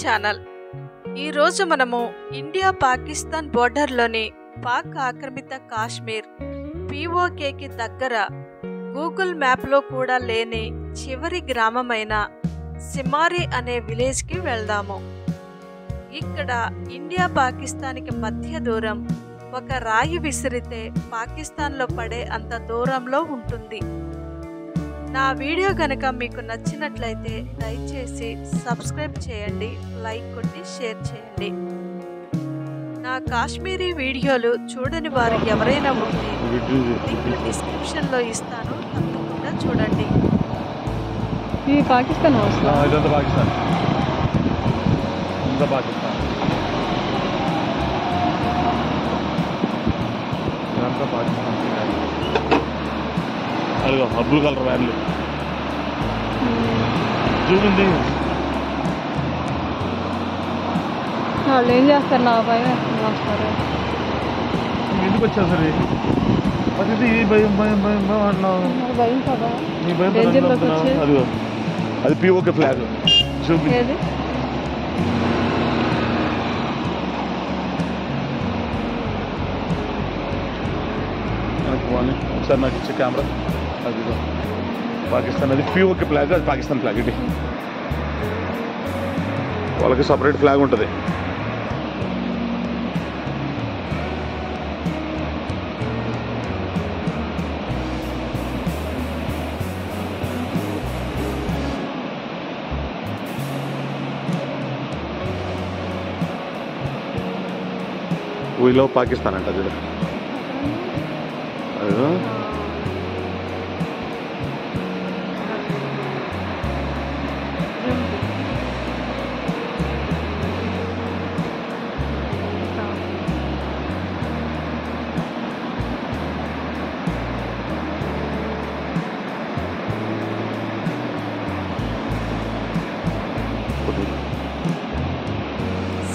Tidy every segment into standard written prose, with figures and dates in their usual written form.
Channel. ఈరోజు మనము India Pakistan బోర్డర్లోని Pak ఆక్రమిత కాశ్మీర్ POKకి దగ్గర గూగుల్ మ్యాప్లో కూడా లేని చివరి గ్రామమైన సిమారి అనే విలేజ్కి వెళ్దాము. ఇక్కడ ఇండియా పాకిస్తాన్కి మధ్య దూరం ఒక రాయి విసిరితే పాకిస్తాన్లో పడే అంత దూరంలో ఉంటుంది. నా వీడియో గనక మీకు నచ్చినట్లయితే దయచేసి సబ్స్క్రైబ్ చేయండి, లైక్ కొట్టి షేర్ చేయండి. నా కాశ్మీరీ వీడియోలు చూడని వారు ఎవరైనా ఉంటే లింక్ డిస్క్రిప్షన్లో ఇస్తాను, తప్పకుండా చూడండి. ఇది పాకిస్తాన్ ఇదంతా పాకిస్తాన్. ఇదంతా పాకిస్తాన్. ఇదంతా పాకిస్తాన్. అదిగో బ్లూ కలర్ వ్యాన్లు చూడండి. వాళ్ళు ఏం చేస్తారు? నా భయం వస్తారు. ఎందుకు వచ్చావు సరే? అది భయం భయం భయం భయం అన్నావు. భయం కదా. నీ భయం అదిగో అది POK ఫ్లాగ్ చూపి. ఒకసారి నాకు ఇచ్చే కెమెరా. అదిగో పాకిస్తాన్, అది POK ఫ్లాగ్, అది పాకిస్తాన్ ఫ్లాగ్. ఇది వాళ్ళకి సపరేట్ ఫ్లాగ్ ఉంటుంది. వీలో పాకిస్తాన్ అంట అది. అదిగో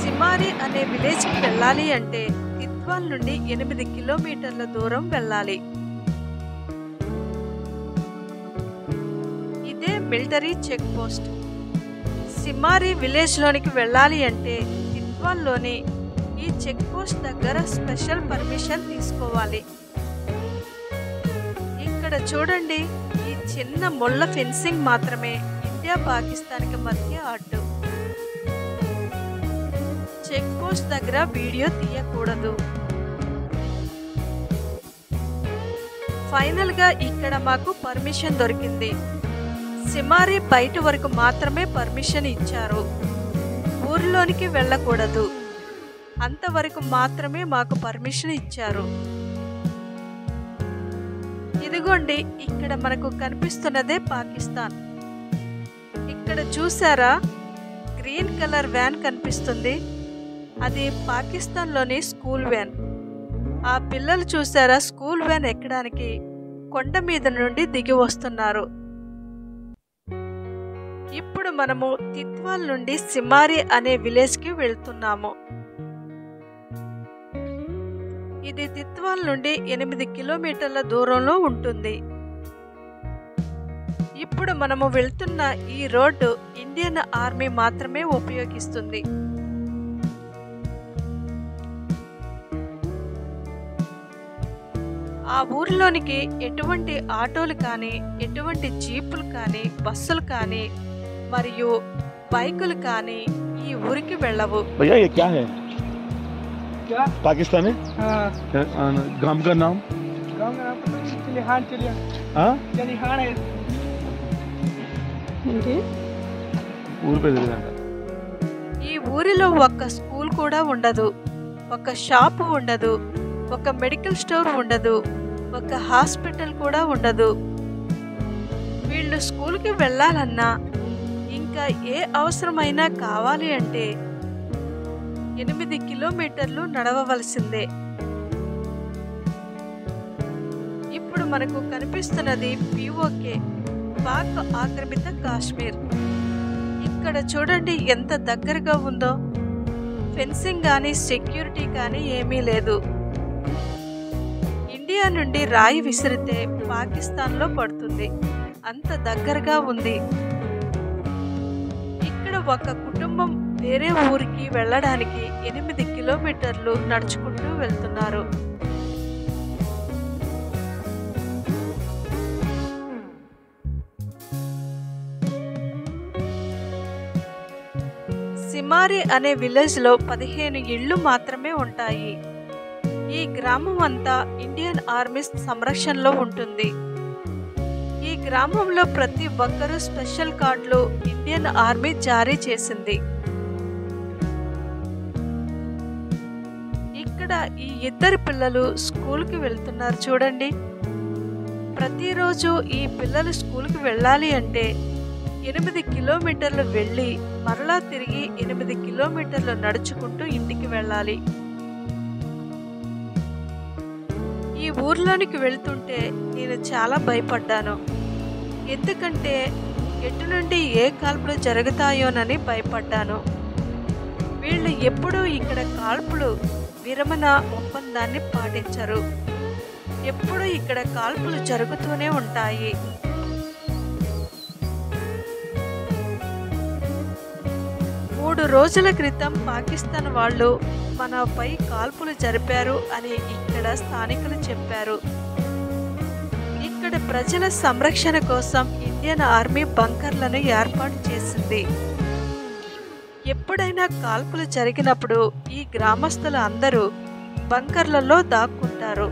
సిమారి అనే విలేజ్కి వెళ్ళాలి అంటే తిత్వాల్ నుండి 8 కిలోమీటర్ల దూరం వెళ్ళాలి. ఇదే మిలిటరీ చెక్ పోస్ట్. సిమారి విలేజ్లోనికి వెళ్ళాలి అంటే తిత్వాల్లోని ఈ చెక్ పోస్ట్ దగ్గర స్పెషల్ పర్మిషన్ తీసుకోవాలి. ఇక్కడ చూడండి, ఈ చిన్న ముళ్ళ ఫెన్సింగ్ మాత్రమే ఇండియా పాకిస్తాన్కి మధ్య అడ్డు. చెక్ పోస్ట్ దగ్గర వీడియో తీయకూడదు. ఫైనల్ గా ఇక్కడ మాకు పర్మిషన్ దొరికింది. సిమారి బయట వరకు మాత్రమే పర్మిషన్ ఇచ్చారు. ఊరిలోనికి వెళ్ళకూడదు, అంతవరకు మాత్రమే మాకు పర్మిషన్ ఇచ్చారు. ఇదిగోండి, ఇక్కడ మనకు కనిపిస్తున్నదే పాకిస్తాన్. ఇక్కడ చూసారా, గ్రీన్ కలర్ వ్యాన్ కనిపిస్తుంది, అది పాకిస్తాన్లోని స్కూల్ వ్యాన్. ఆ పిల్లలు చూసారా, స్కూల్ వ్యాన్ ఎక్కడానికి కొండ మీద నుండి దిగి వస్తున్నారు. ఇప్పుడు మనము తిత్వాల్ నుండి సిమారి అనే విలేజ్కి వెళ్తున్నాము. ఇది తిత్వాల్ నుండి 8 కిలోమీటర్ల దూరంలో ఉంటుంది. ఇప్పుడు మనము వెళ్తున్న ఈ రోడ్డు ఇండియన్ ఆర్మీ మాత్రమే ఉపయోగిస్తుంది. ఆ ఊరిలోనికి ఎటువంటి ఆటోలు కానీ, ఎటువంటి జీపులు కానీ, బస్సులు కానీ మరియు బైకులు కానీ ఈ ఊరికి వెళ్ళవు. పాకిస్తాన్ गांव का नाम ఊరు పేరు. ఈ ఊరిలో ఒక్క స్కూల్ కూడా ఉండదు, ఒక షాపు ఉండదు, ఒక మెడికల్ స్టోర్ ఉండదు, ఒక హాస్పిటల్ కూడా ఉండదు. వీళ్ళు స్కూల్కి వెళ్ళాలన్నా, ఇంకా ఏ అవసరమైనా కావాలి అంటే 8 కిలోమీటర్లు నడవవలసిందే. ఇప్పుడు మనకు కనిపిస్తున్నది POK, పాక్ ఆక్రమిత కాశ్మీర్. ఇక్కడ చూడండి ఎంత దగ్గరగా ఉందో. ఫెన్సింగ్ కానీ, సెక్యూరిటీ కానీ ఏమీ లేదు. ఇండియా నుండి రాయి విసిరితే పాకిస్తాన్లో పడుతుంది, అంత దగ్గరగా ఉంది. ఇక్కడ ఒక కుటుంబం వేరే ఊరికి వెళ్ళడానికి 8 కిలోమీటర్లు నడుచుకుంటూ వెళ్తున్నారు. సిమారి అనే విలేజ్లో 15 ఇళ్ళు మాత్రమే ఉంటాయి. ఈ గ్రామం అంతా ఇండియన్ ఆర్మీ సంరక్షణలో ఉంటుంది. ఈ గ్రామంలో ప్రతి ఒక్కరూ స్పెషల్ కార్డులు ఇండియన్ ఆర్మీ జారీ చేసింది. ఇక్కడ ఈ ఇద్దరు పిల్లలు స్కూల్కి వెళ్తున్నారు చూడండి. ప్రతిరోజు ఈ పిల్లలు స్కూల్కి వెళ్ళాలి అంటే 8 కిలోమీటర్లు వెళ్ళి మరలా తిరిగి 8 కిలోమీటర్లు నడుచుకుంటూ ఇంటికి వెళ్ళాలి. ఈ ఊర్లోనికి వెళ్తుంటే నేను చాలా భయపడ్డాను. ఎందుకంటే ఎటు నుండి ఏ కాల్పులు జరుగుతాయోనని భయపడ్డాను. వీళ్ళు ఎప్పుడూ ఇక్కడ కాల్పులు విరమణ ఒప్పందాన్ని పాటించరు. ఎప్పుడూ ఇక్కడ కాల్పులు జరుగుతూనే ఉంటాయి. మూడు రోజుల క్రితం పాకిస్తాన్ వాళ్ళు మనపై కాల్పులు జరిపారు అని ఇక్కడ స్థానికులు చెప్పారు. ఇక్కడ ప్రజల సంరక్షణ కోసం ఇండియన్ ఆర్మీ బంకర్లను ఏర్పాటు చేసింది. ఎప్పుడైనా కాల్పులు జరిగినప్పుడు ఈ గ్రామస్తులు అందరూ బంకర్లలో దాక్కుంటారు.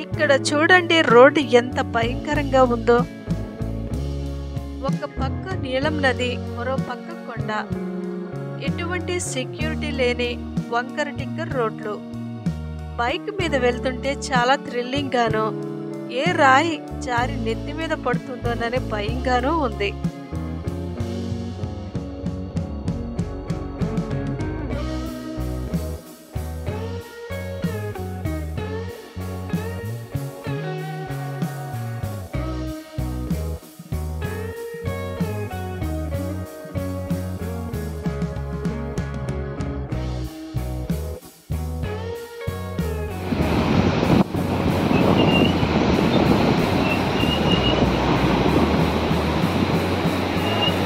ఇక్కడ చూడండి రోడ్డు ఎంత భయంకరంగా ఉందో. ఒక పక్క నీలం నది, మరో పక్క కొండ. ఎటువంటి సెక్యూరిటీ లేని వంకర టింకర్ రోడ్లు. బైక్ మీద వెళ్తుంటే చాలా థ్రిల్లింగ్ గాను, ఏ రాయి జారి నెత్తి మీద పడుతుందోననే భయంగానూ ఉంది.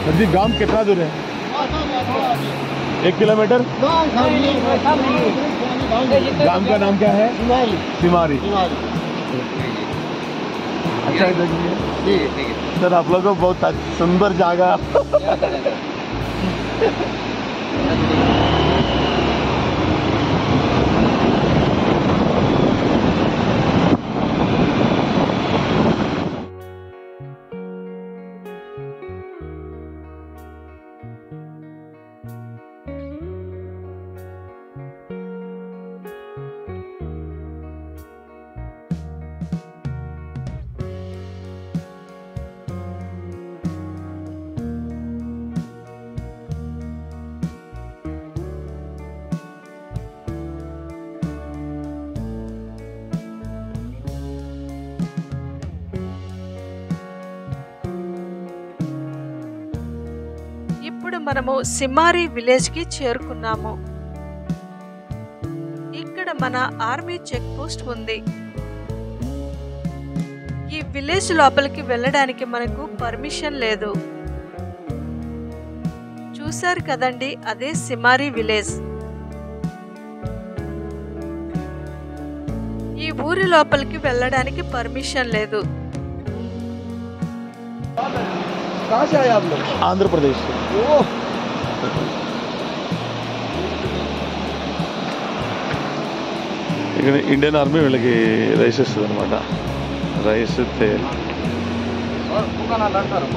नजदीक गांव कितना दूर है? 1 किलोमीटर। गांव का नाम क्या है? सिमारी। अच्छा सर, आप लोगों को बहुत सुंदर जगह। ఇప్పుడు మనము సిమారి విలేజ్కి చేరుకున్నాము. ఇక్కడ మన ఆర్మీ చెక్ పోస్ట్ ఉంది. ఈ విలేజ్ లోపలికి వెళ్ళడానికి మనకు పర్మిషన్ లేదు. చూశారు కదండి, అదే సిమారి విలేజ్. ఈ ఊరి లోపలికి వెళ్ళడానికి పర్మిషన్ లేదు. कहाँ से आए आप लोग? आंध्र प्रदेश से। ఇక్కడ ఇండియన్ ఆర్మీ వీళ్ళకి రైస్ ఇస్తుంది అనమాట. రైస్ तेल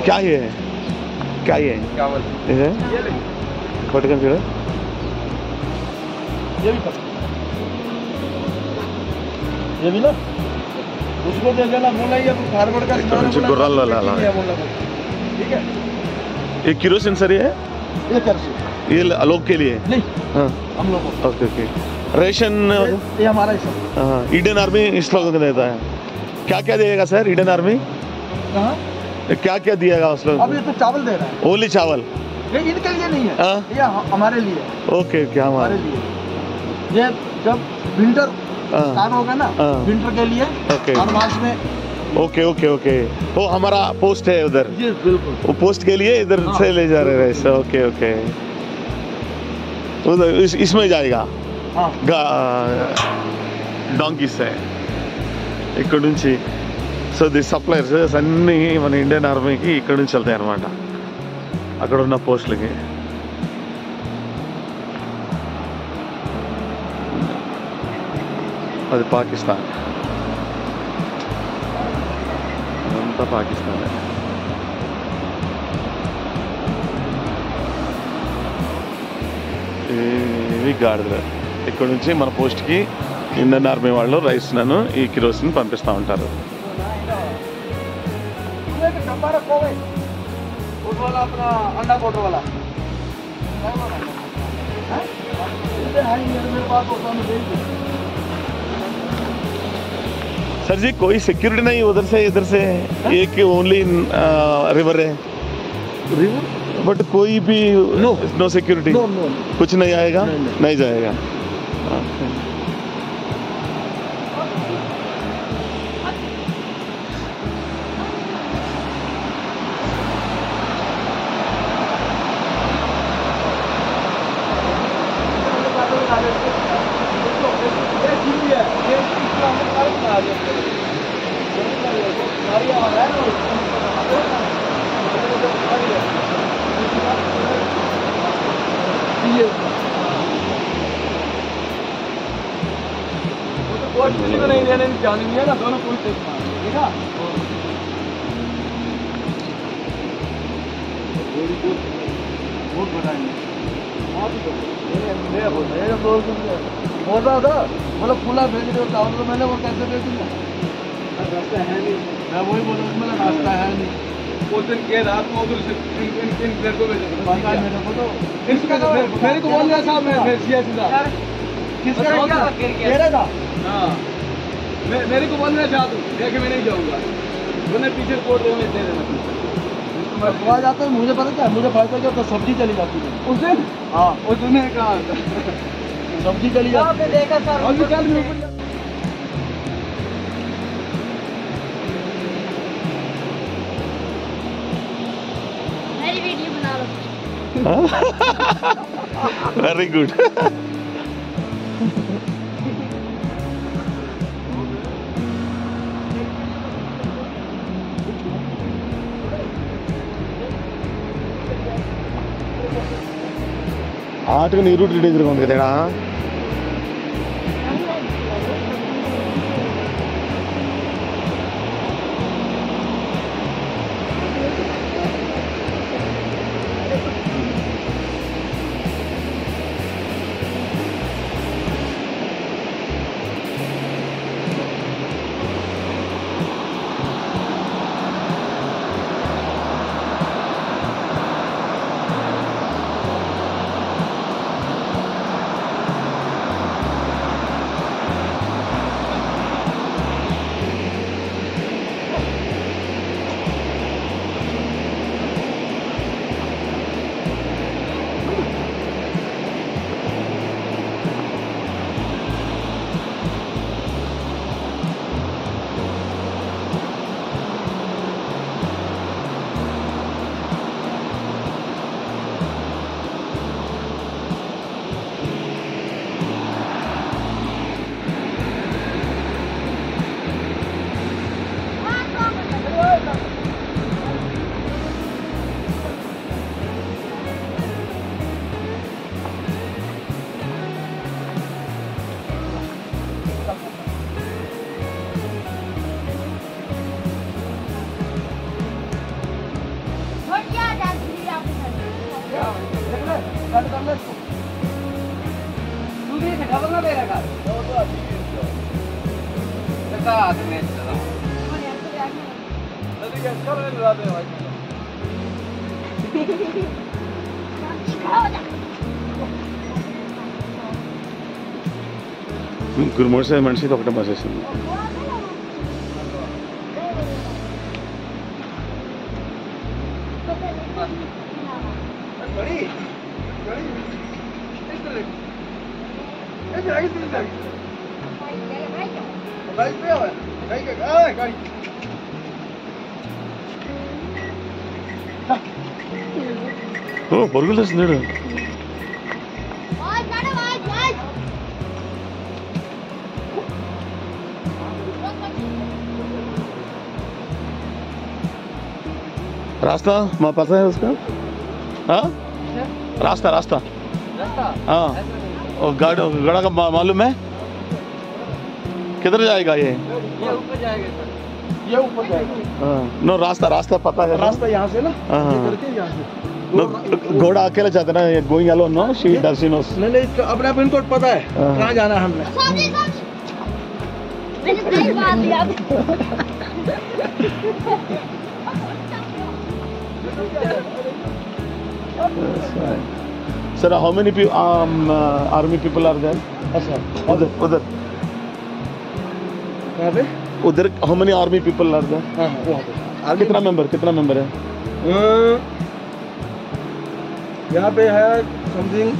क्या है? क्या है? इधर पटकन చూడ. ये भी ना उसको दे देना, बोला ये फार्मर का ఇక్కడ నుంచి గుర్రాల్లో వెళ్ళాలి. ठीक है. ये किरोसिन सर ये है? ये कैसे? ये लोग के लिए? नहीं, हाँ हम लोगों ओके ओके. रेशन ये हमारा हिस्सा. हाँ, इंडियन आर्मी इस लोगों को देता है. क्या क्या देगा सर इंडियन आर्मी? कहाँ? क्या क्या दिएगा उस लोग? अब ये तो चावल दे रहा है. ओनली चावल? ये इनके लिए नहीं है. हाँ? ये हमारे लिए. ओके क्या हमारे हमारे लिए. ये जब विंटर हाँ. स्टार्ट होगा ना, हाँ. विंटर के लिए ओके हर मास में. Okay okay okay. वो हमारा पोस्ट है उधर. जी बिल्कुल. वो पोस्ट के लिए इधर हाँ. से ले जा रहे हैं. Okay okay. उधर इसमें जाएगा हाँ. డాంకీ సే ఇక్కడ నుంచి. సో ది సప్లైర్స్ అన్నీ మన ఇండియన్ ఆర్మీకి ఇక్కడ నుంచి వెళ్తాయి అన్నమాట, అక్కడ ఉన్న పోస్టులకి. అది పాకిస్తాన్, అదంతా పాకిస్తానే. ఇవి గాడిదలు. ఇక్కడ నుంచి మన పోస్ట్కి ఇండియన్ ఆర్మీ వాళ్ళు రైస్ నన్ను ఈ కిరోసిన్ పంపిస్తూ ఉంటారు. डब्बा रखो भाई, उस वाला अपना अंडा कोटर वाला. हाँ? मेरे पास होता है, मैं भेज दूँ. सर जी कोई सिक्योरिटी नहीं उधर से इधर से, एक ओनली रिवर है रिवर? बट कोई भी no no security? No no. कुछ नहीं आएगा? नहीं जाएगा. किसी को नहीं देने जाने दिया ना, दोनों कोई ठीक है. बहुत बताएंगे. बोल रहा था मतलब फूला भेज रहे हो चावल, तो मैंने वो कैसे दे दूंगा? रास्ता है नहीं. मैं वही बोल रहा हूँ, मेरा रास्ता है नहीं. उस दिन के रात को उधर से इन लड़कों में मेरे को तो मेरे को बोल रहा साहब, मैं सीधा सीधा किसका मेरा था. हाँ मेरे को बोल रहा था तू देखे मैं नहीं जाऊँगा, मैंने पीछे कोट दे देना. मैं जाता है, मुझे पता क्या, मुझे फायदा क्या होता, सब्जी चली जाती है उस दिन. हाँ उस दिन कहा सब्जी चली जाती है. देखा सर मेरी वीडियो बना लो. Very good. ఆటకు నీ రూట్ డేంజర్గా ఉంది కదా. ముగ్గురు మోటార్ మనిషికి ఒకటే బస్ వేసింది. ఓ పరుగులు తెస్తున్నాడు. रास्ता माँ पता है उसका? हाँ रास्ता रास्ता हाँ और गड़ा का मालूम है किधर जाएगा ये ऊपर जाएगा सर, ये ऊपर जाएगा. हाँ नो रास्ता रास्ता पता है रास्ता यहाँ से ना हाँ ये करके यहाँ से. नो घोड़ा अकेले जाते ना going alone no she does no नहीं नहीं इसका अपना पिन कोड पता है हाँ. कहाँ जाना है हमने. Sir, how many army people are there? अच्छा उधर उधर कहाँ पे? उधर how many army people are there? हाँ वहाँ पे. कितना मेंबर है? यहाँ पे है something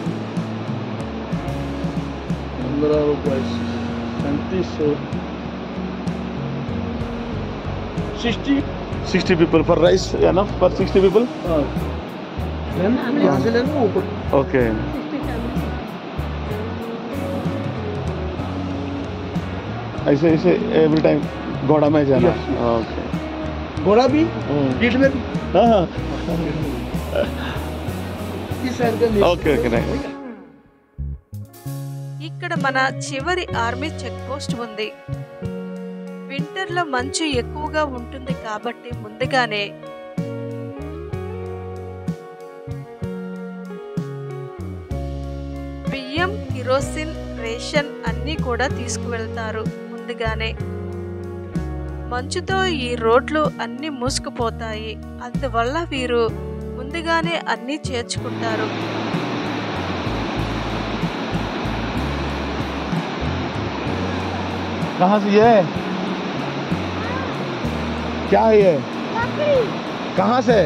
60 people for rice enough for 60 people? यहाँ से लेना ऊपर. Okay. ऐसे ऐसे एवरी टाइम घोड़ा में जाना. ओके. घोड़ा भी पीठ में भी हाँ इस साइड का नहीं. Okay okay right. ఇక్కడ మన చివరి ఆర్మీ చెక్ పోస్ట్ ఉంది. వింటర్లో మంచు ఎక్కువగా ఉంటుంది కాబట్టి ముందుగానే బియ్యం, కిరోసిన్, రేషన్ అన్నీ కూడా తీసుకువెళ్తారు ముందుగానే. మంచుతో ఈ రోడ్లు అన్నీ మూసుకుపోతాయి. అందువల్ల వీరు ముందుగానే అన్నీ చేర్చుకుంటారు. कहाँ से ये क्या है ये कहाँ से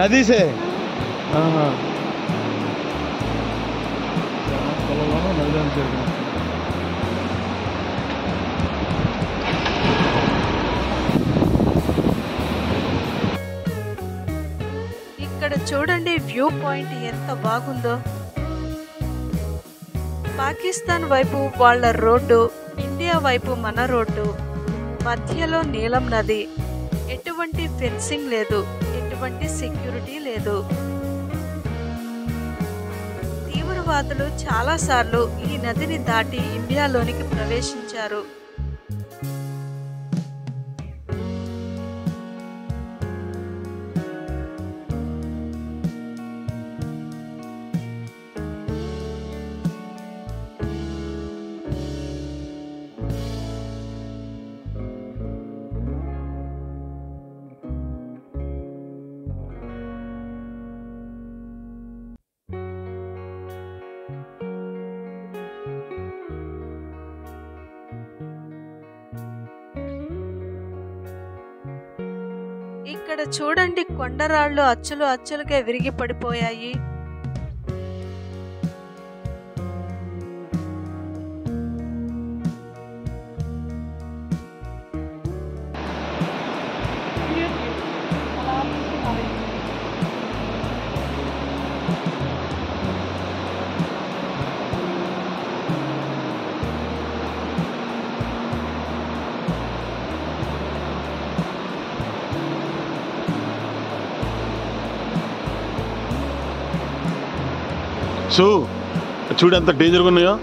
नदी से हाँ ఇక్కడ ఇక్కడ చూడండి వ్యూ పాయింట్ ఎంత బాగుందో. పాకిస్తాన్ వైపు వాళ్ళ రోడ్డు, ఇండియా వైపు మన రోడ్డు, మధ్యలో నీలం నది. ఎటువంటి ఫెన్సింగ్ లేదు, ఎటువంటి సెక్యూరిటీ లేదు. తీవ్రవాదులు చాలాసార్లు ఈ నదిని దాటి ఇండియాలోనికి ప్రవేశించారు. ఇక్కడ చూడండి కొండరాళ్ళు అచ్చులు అచ్చులుగా విరిగి పడిపోయాయి. సో చూడు ఎంత డేంజర్గా ఉన్నాయో.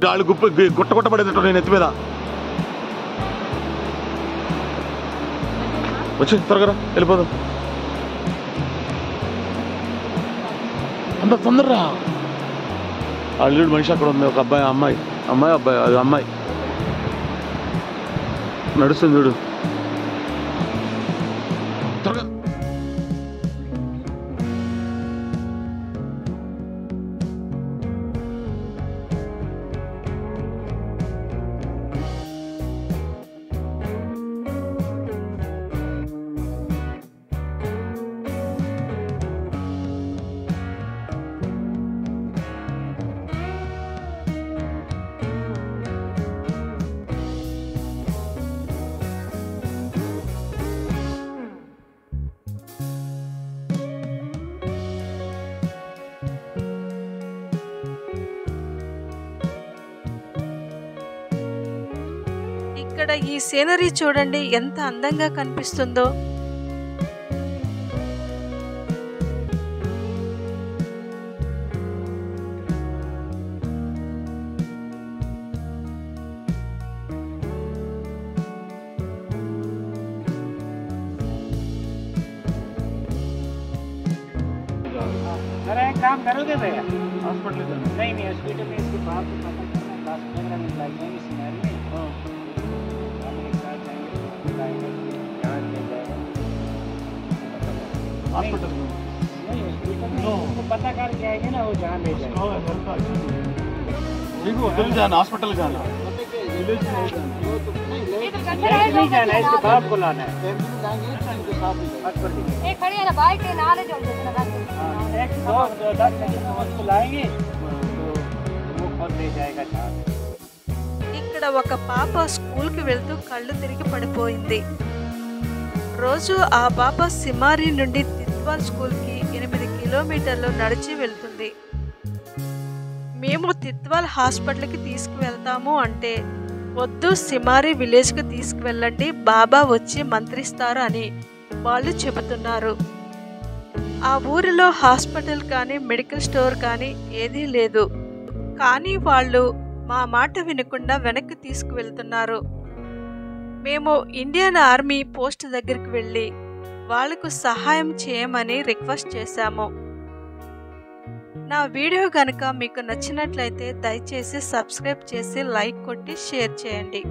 గాళ్ళు గుట్ట పడేటట్టు నేను ఎత్తి మీద వచ్చి త్వరగా వెళ్ళిపోదాం. అంత తొందరరా. అల్లుడు మనిషి అక్కడ ఉంది, ఒక అబ్బాయి అమ్మాయి అబ్బాయి, అది అమ్మాయి నడుస్తుంది చూడు త్వరగా. ఇక్కడ ఈ సీనరీ చూడండి ఎంత అందంగా కనిపిస్తుందో. एक काम करोगे भैया? हॉस्पिटल नहीं हॉस्पिटल में इसके बाप को पता करना है, 10-15 मिनट लग जाएंगे सिनारी में। हम एक साथ जाएंगे, जहाँ ले जाएगा हॉस्पिटल में। नहीं हॉस्पिटल में उसको पता करके आएंगे ना, वो जहाँ ले जाएगा। होटल जाना, हॉस्पिटल जाना, नहीं जाना है, इसके बाप को लाना है। खड़ी है ना बाइक के नाले जो एक दो 10 मिनट उसको लाएंगे तो वो खुद ले जाएगा जहाँ। ఇక్కడ ఒక పాప స్కూల్కి వెళ్తూ కళ్ళు తిరిగి పడిపోయింది. రోజు ఆ పాప సిమారి నుండి తిత్వాల్ స్కూల్కి 8 కిలోమీటర్లు నడిచి వెళ్తుంది. మేము తిత్వాల్ హాస్పిటల్కి తీసుకువెళ్తాము అంటే, వద్దు సిమారి విలేజ్కి తీసుకువెళ్ళండి, బాబా వచ్చి మంత్రిస్తారు అని వాళ్ళు చెబుతున్నారు. ఆ ఊరిలో హాస్పిటల్ కానీ మెడికల్ స్టోర్ కానీ ఏదీ లేదు. కానీ వాళ్ళు మా మాట వినకుండా వెనక్కి తీసుకువెళ్తున్నారు. మేము ఇండియన్ ఆర్మీ పోస్ట్ దగ్గరికి వెళ్ళి వాళ్లకు సహాయం చేయమని రిక్వెస్ట్ చేశాము. నా వీడియో కనుక మీకు నచ్చినట్లయితే దయచేసి సబ్స్క్రైబ్ చేసి లైక్ కొట్టి షేర్ చేయండి.